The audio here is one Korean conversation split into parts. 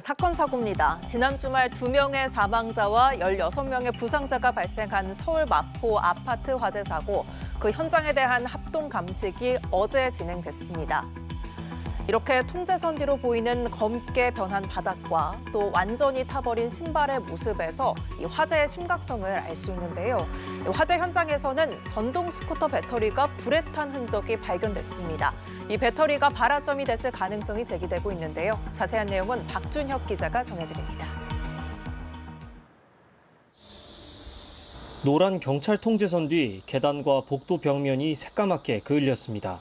사건 사고입니다. 지난 주말 2명의 사망자와 16명의 부상자가 발생한 서울 마포 아파트 화재 사고, 그 현장에 대한 합동 감식이 어제 진행됐습니다. 이렇게 통제선 뒤로 보이는 검게 변한 바닥과 또 완전히 타버린 신발의 모습에서 이 화재의 심각성을 알 수 있는데요. 화재 현장에서는 전동 스쿠터 배터리가 불에 탄 흔적이 발견됐습니다. 이 배터리가 발화점이 됐을 가능성이 제기되고 있는데요. 자세한 내용은 박준혁 기자가 전해드립니다. 노란 경찰 통제선 뒤 계단과 복도 벽면이 새까맣게 그을렸습니다.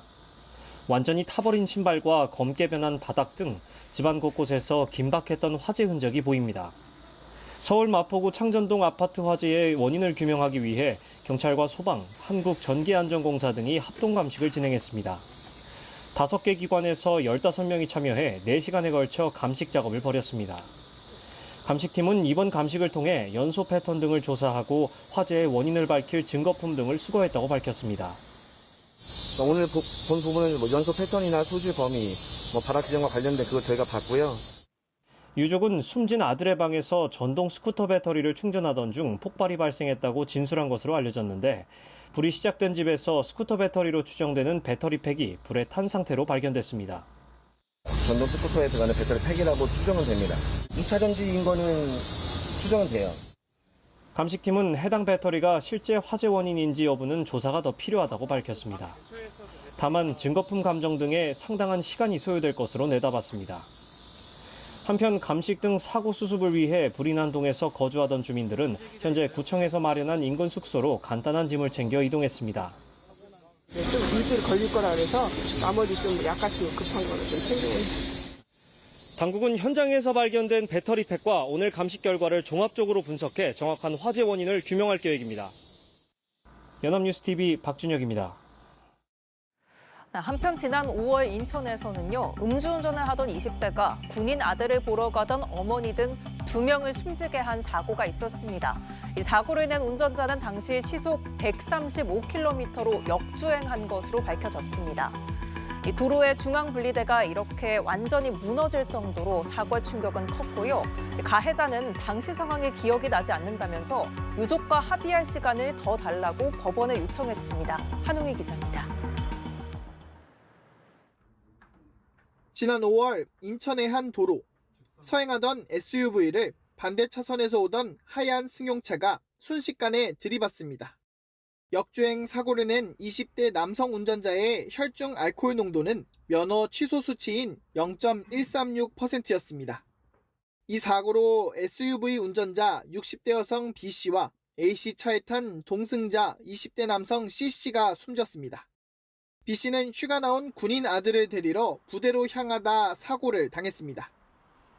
완전히 타버린 신발과 검게 변한 바닥 등 집안 곳곳에서 긴박했던 화재 흔적이 보입니다. 서울 마포구 창전동 아파트 화재의 원인을 규명하기 위해 경찰과 소방, 한국전기안전공사 등이 합동 감식을 진행했습니다. 5개 기관에서 15명이 참여해 4시간에 걸쳐 감식 작업을 벌였습니다. 감식팀은 이번 감식을 통해 연소 패턴 등을 조사하고 화재의 원인을 밝힐 증거품 등을 수거했다고 밝혔습니다. 오늘 본 부분은 연소 패턴이나 소지 범위, 발화 규정과 관련된 그걸 저희가 봤고요. 유족은 숨진 아들의 방에서 전동 스쿠터 배터리를 충전하던 중 폭발이 발생했다고 진술한 것으로 알려졌는데, 불이 시작된 집에서 스쿠터 배터리로 추정되는 배터리 팩이 불에 탄 상태로 발견됐습니다. 전동 스쿠터에 들어가는 배터리 팩이라고 추정은 됩니다. 2차 전지인 거는 추정은 돼요. 감식팀은 해당 배터리가 실제 화재 원인인지 여부는 조사가 더 필요하다고 밝혔습니다. 다만 증거품 감정 등에 상당한 시간이 소요될 것으로 내다봤습니다. 한편 감식 등 사고 수습을 위해 불이 난 동에서 거주하던 주민들은 현재 구청에서 마련한 인근 숙소로 간단한 짐을 챙겨 이동했습니다. 좀 일주일 걸릴 거라 그래서 나머지 좀 약간씩 급한 거는 좀 챙겨오는. 당국은 현장에서 발견된 배터리 팩과 오늘 감식 결과를 종합적으로 분석해 정확한 화재 원인을 규명할 계획입니다. 연합뉴스TV 박준혁입니다. 한편 지난 5월 인천에서는요, 음주운전을 하던 20대가 군인 아들을 보러 가던 어머니 등 2명을 숨지게 한 사고가 있었습니다. 이 사고로 인한 운전자는 당시 시속 135km로 역주행한 것으로 밝혀졌습니다. 이 도로의 중앙 분리대가 이렇게 완전히 무너질 정도로 사고의 충격은 컸고요. 가해자는 당시 상황이 기억이 나지 않는다면서 유족과 합의할 시간을 더 달라고 법원에 요청했습니다. 한웅희 기자입니다. 지난 5월 인천의 한 도로, 서행하던 SUV를 반대 차선에서 오던 하얀 승용차가 순식간에 들이받습니다. 역주행 사고를 낸 20대 남성 운전자의 혈중 알코올 농도는 면허 취소 수치인 0.136%였습니다. 이 사고로 SUV 운전자 60대 여성 B씨와 A씨 차에 탄 동승자 20대 남성 C씨가 숨졌습니다. B씨는 휴가 나온 군인 아들을 데리러 부대로 향하다 사고를 당했습니다.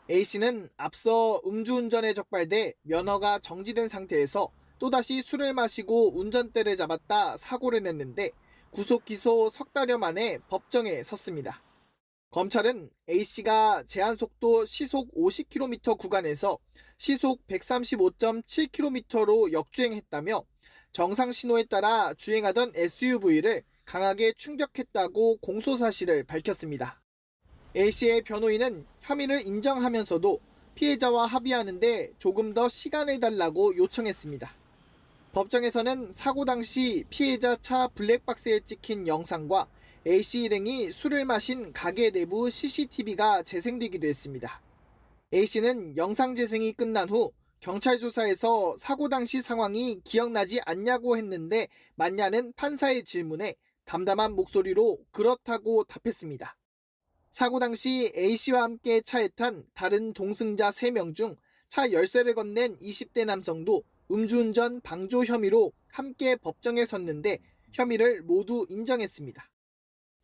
A씨는 앞서 음주운전에 적발돼 면허가 정지된 상태에서 또다시 술을 마시고 운전대를 잡았다 사고를 냈는데 구속 기소 석 달여 만에 법정에 섰습니다. 검찰은 A씨가 제한속도 시속 50km 구간에서 시속 135.7km로 역주행했다며 정상 신호에 따라 주행하던 SUV를 강하게 충격했다고 공소사실을 밝혔습니다. A씨의 변호인은 혐의를 인정하면서도 피해자와 합의하는데 조금 더 시간을 달라고 요청했습니다. 법정에서는 사고 당시 피해자 차 블랙박스에 찍힌 영상과 A씨 일행이 술을 마신 가게 내부 CCTV가 재생되기도 했습니다. A씨는 영상 재생이 끝난 후 경찰 조사에서 사고 당시 상황이 기억나지 않냐고 했는데 맞냐는 판사의 질문에 담담한 목소리로 그렇다고 답했습니다. 사고 당시 A씨와 함께 차에 탄 다른 동승자 3명 중 차 열쇠를 건넨 20대 남성도 음주운전 방조 혐의로 함께 법정에 섰는데 혐의를 모두 인정했습니다.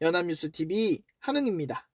연합뉴스TV 한웅입니다.